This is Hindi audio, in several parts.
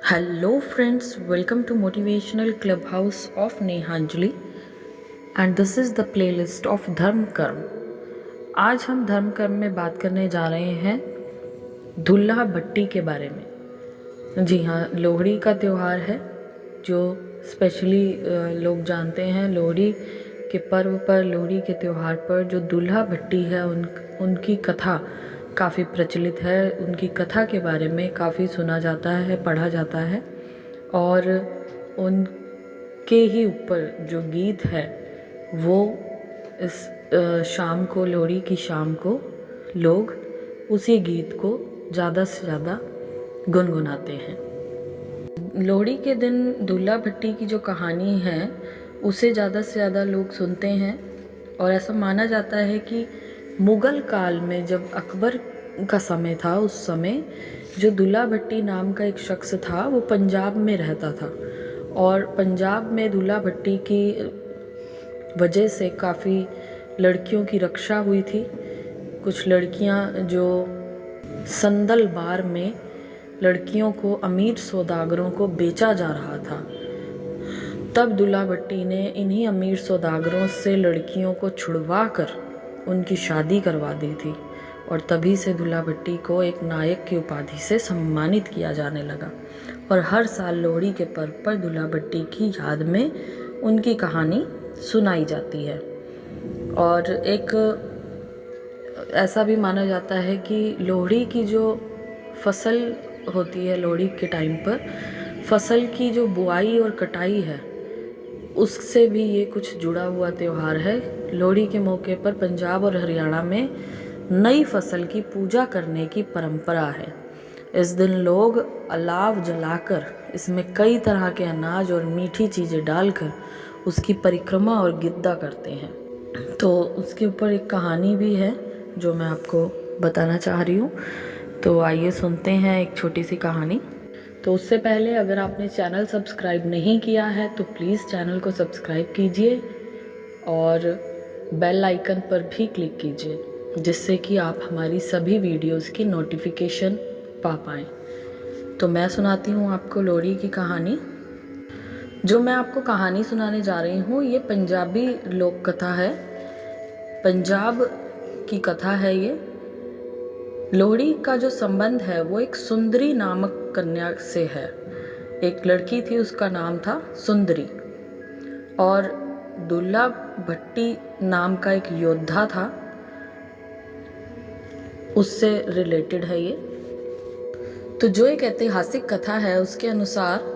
Hello, friends, welcome to Motivational Clubhouse of Nehanjali, and this is the playlist of धर्म कर्म। आज हम धर्म कर्म में बात करने जा रहे हैं दुल्हा भट्टी के बारे में। जी हाँ, लोहड़ी का त्यौहार है जो स्पेशली लोग जानते हैं। लोहड़ी के पर्व पर, लोहड़ी के त्यौहार पर जो दुल्हा भट्टी है उनकी कथा काफ़ी प्रचलित है। उनकी कथा के बारे में काफ़ी सुना जाता है, पढ़ा जाता है, और उनके ही ऊपर जो गीत है वो इस शाम को, लोहड़ी की शाम को लोग उसी गीत को ज़्यादा से ज़्यादा गुनगुनाते हैं। लोहड़ी के दिन दुल्हा भट्टी की जो कहानी है उसे ज़्यादा से ज़्यादा लोग सुनते हैं, और ऐसा माना जाता है कि मुग़ल काल में जब अकबर का समय था, उस समय जो दुल्हा भट्टी नाम का एक शख्स था वो पंजाब में रहता था, और पंजाब में दुल्हा भट्टी की वजह से काफ़ी लड़कियों की रक्षा हुई थी। कुछ लड़कियां जो संदल बार में लड़कियों को अमीर सौदागरों को बेचा जा रहा था, तब दुल्हा भट्टी ने इन्हीं अमीर सौदागरों से लड़कियों को छुड़वा कर उनकी शादी करवा दी थी, और तभी से दुल्हा भट्टी को एक नायक की उपाधि से सम्मानित किया जाने लगा। और हर साल लोहड़ी के पर्व पर दुल्हा भट्टी की याद में उनकी कहानी सुनाई जाती है। और एक ऐसा भी माना जाता है कि लोहड़ी की जो फसल होती है, लोहड़ी के टाइम पर फसल की जो बुआई और कटाई है, उससे भी ये कुछ जुड़ा हुआ त्यौहार है। लोहड़ी के मौके पर पंजाब और हरियाणा में नई फसल की पूजा करने की परंपरा है। इस दिन लोग अलाव जलाकर इसमें कई तरह के अनाज और मीठी चीज़ें डालकर उसकी परिक्रमा और गिद्दा करते हैं। तो उसके ऊपर एक कहानी भी है जो मैं आपको बताना चाह रही हूँ। तो आइए सुनते हैं एक छोटी सी कहानी। तो उससे पहले अगर आपने चैनल सब्सक्राइब नहीं किया है तो प्लीज़ चैनल को सब्सक्राइब कीजिए और बेल आइकन पर भी क्लिक कीजिए, जिससे कि आप हमारी सभी वीडियोस की नोटिफिकेशन पा पाएँ। तो मैं सुनाती हूँ आपको लोहड़ी की कहानी। जो मैं आपको कहानी सुनाने जा रही हूँ ये पंजाबी लोक कथा है, पंजाब की कथा है ये। लोहड़ी का जो संबंध है वो एक सुंदरी नामक कन्या से है। एक लड़की थी, उसका नाम था सुंदरी, और दुल्हा भट्टी नाम का एक योद्धा था, उससे रिलेटेड है ये। तो जो एक ऐतिहासिक कथा है उसके अनुसार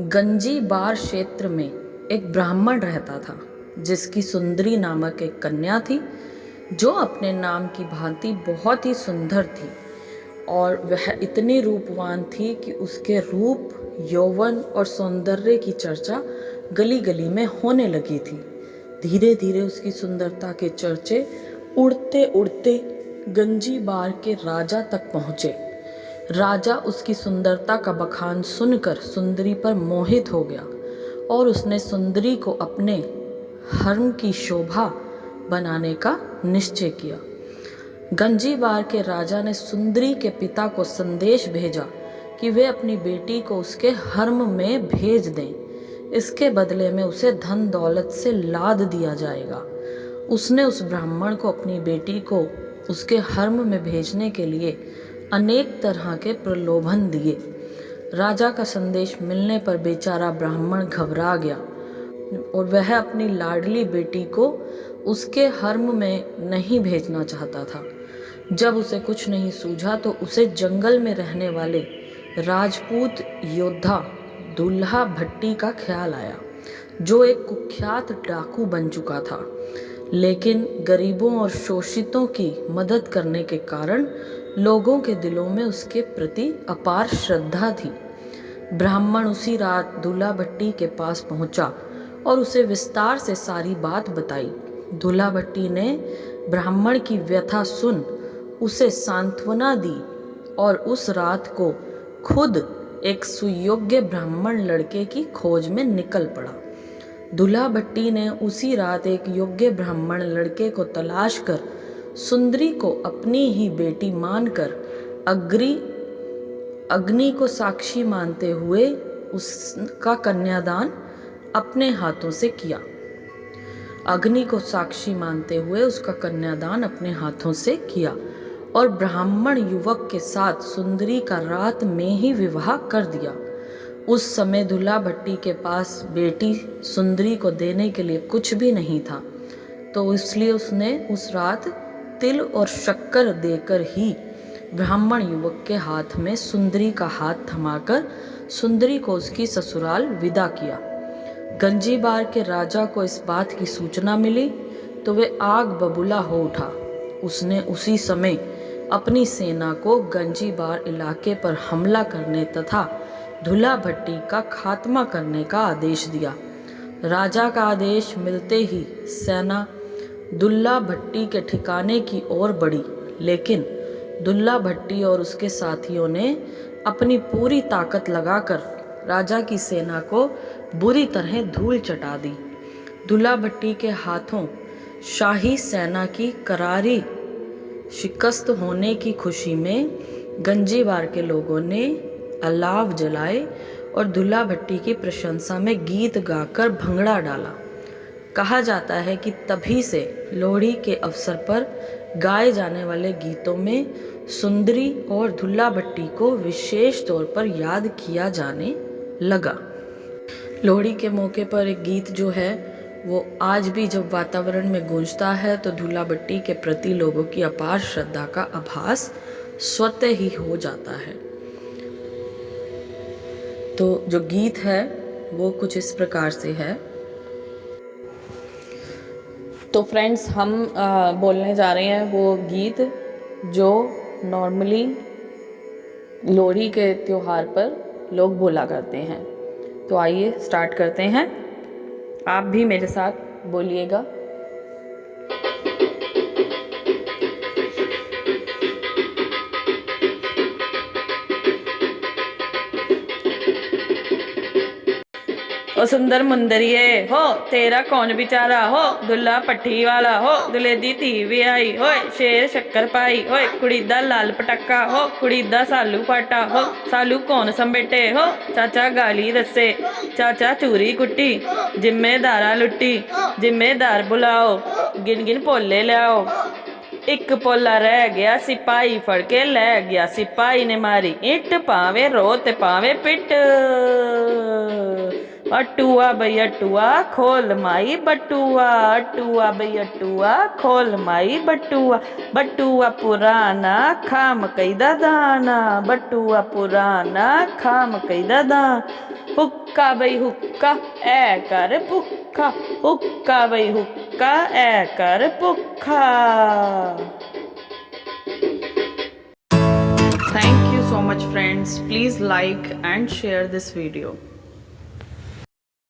गंजी बार क्षेत्र में एक ब्राह्मण रहता था जिसकी सुंदरी नामक एक कन्या थी, जो अपने नाम की भांति बहुत ही सुंदर थी, और वह इतनी रूपवान थी कि उसके रूप, यौवन और सौंदर्य की चर्चा गली गली में होने लगी थी। धीरे धीरे उसकी सुंदरता के चर्चे उड़ते उड़ते गंजी बार के राजा तक पहुँचे। राजा उसकी सुंदरता का बखान सुनकर सुंदरी पर मोहित हो गया, और उसने सुंदरी को अपने हर्म की शोभा बनाने का निश्चय किया। गंजी बार के राजा ने सुंदरी के पिता को संदेश भेजा कि वे अपनी बेटी को उसके हर्म में भेज दें, इसके बदले में उसे धन दौलत से लाद दिया जाएगा। उसने उस ब्राह्मण को अपनी बेटी को उसके हर्म में भेजने के लिए अनेक तरह के प्रलोभन दिए। राजा का संदेश मिलने पर बेचारा ब्राह्मण घबरा गया, और वह अपनी लाडली बेटी को उसके हर्म में नहीं भेजना चाहता था। जब उसे कुछ नहीं सूझा तो उसे जंगल में रहने वाले राजपूत योद्धा दुल्हा भट्टी का ख्याल आया, जो एक कुख्यात डाकू बन चुका था, लेकिन गरीबों और शोषितों की मदद करने के कारण लोगों के दिलों में उसके प्रति अपार श्रद्धा थी। ब्राह्मण उसी रात दुल्हा भट्टी के पास पहुंचा और उसे विस्तार से सारी बात बताई। दुल्हा भट्टी ने ब्राह्मण की व्यथा सुन उसे सांत्वना दी, और उस रात को खुद एक सुयोग्य ब्राह्मण लड़के की खोज में निकल पड़ा। दुल्हा भट्टी ने उसी रात एक योग्य ब्राह्मण लड़के को तलाश कर सुंदरी को अपनी ही बेटी मानकर अग्री अग्नि को साक्षी मानते हुए उसका कन्यादान अपने हाथों से किया। अग्नि को साक्षी मानते हुए उसका कन्यादान अपने हाथों से किया और ब्राह्मण युवक के साथ सुंदरी का रात में ही विवाह कर दिया। उस समय दूल्हा भट्टी के पास बेटी सुंदरी को देने के लिए कुछ भी नहीं था, तो इसलिए उसने उस रात तिल और शक्कर देकर ही ब्राह्मण युवक के हाथ में सुंदरी का हाथ थमाकर सुंदरी को उसकी ससुराल विदा किया। गंजीबार के राजा को इस बात की सूचना मिली तो वे आग बबूला हो उठा। उसने उसी समय अपनी सेना को गंजीबार इलाके पर हमला करने तथा दूल्हा भट्टी का खात्मा करने का आदेश दिया। राजा का आदेश मिलते ही सेना दूल्हा भट्टी के ठिकाने की ओर बढ़ी, लेकिन दूल्हा भट्टी और उसके साथियों ने अपनी पूरी ताकत लगाकर राजा की सेना को बुरी तरह धूल चटा दी। दूल्हा भट्टी के हाथों शाही सेना की करारी शिकस्त होने की खुशी में गंजीबार के लोगों ने अलाव जलाए और दूल्हा भट्टी की प्रशंसा में गीत गाकर भंगड़ा डाला। कहा जाता है कि तभी से लोहड़ी के अवसर पर गाए जाने वाले गीतों में सुंदरी और दूल्हा भट्टी को विशेष तौर पर याद किया जाने लगा। लोहड़ी के मौके पर एक गीत जो है वो आज भी जब वातावरण में गूंजता है तो दूल्हा भट्टी के प्रति लोगों की अपार श्रद्धा का आभास स्वतः ही हो जाता है। तो जो गीत है वो कुछ इस प्रकार से है। तो फ्रेंड्स, हम बोलने जा रहे हैं वो गीत जो नॉर्मली लोहड़ी के त्योहार पर लोग बोला करते हैं। तो आइए स्टार्ट करते हैं। आप भी मेरे साथ बोलिएगा। ओ सुंदर मुंदरिए हो तेरा कौन बेचारा हो, दुल्ला पट्टी वाला हो दुल्हे दी धी भी आई होए, शेर शक्कर पाई होए, कुड़ी दा लाल पटाका हो, कुड़ी दा सालू पाटा हो, सालू कौन संबेटे हो, चाचा गाली रसे चाचा चूरी कुट्टी, जिम्मेदारा लुट्टी जिम्मेदार बुलाओ, गिन गिन पोले लाओ, एक पोला रह गया सिपाही फड़ के ले गया, सिपाही ने मारी ईंट पावे रोते पावे पिट, अटुआ भई अटुआ खोल माई बटुआ, अटुआ भई अटुआ खोल माई बटुआ, बटुआ पुराना खाम कैदा दाना, बटुआ पुराना खाम कैदा दाना, हुक्का भई हुक्का ए कर भुक्खा, हुक्का भई हुक्का ए कर भुक्खा। Thank you so much friends. Please like and share this video.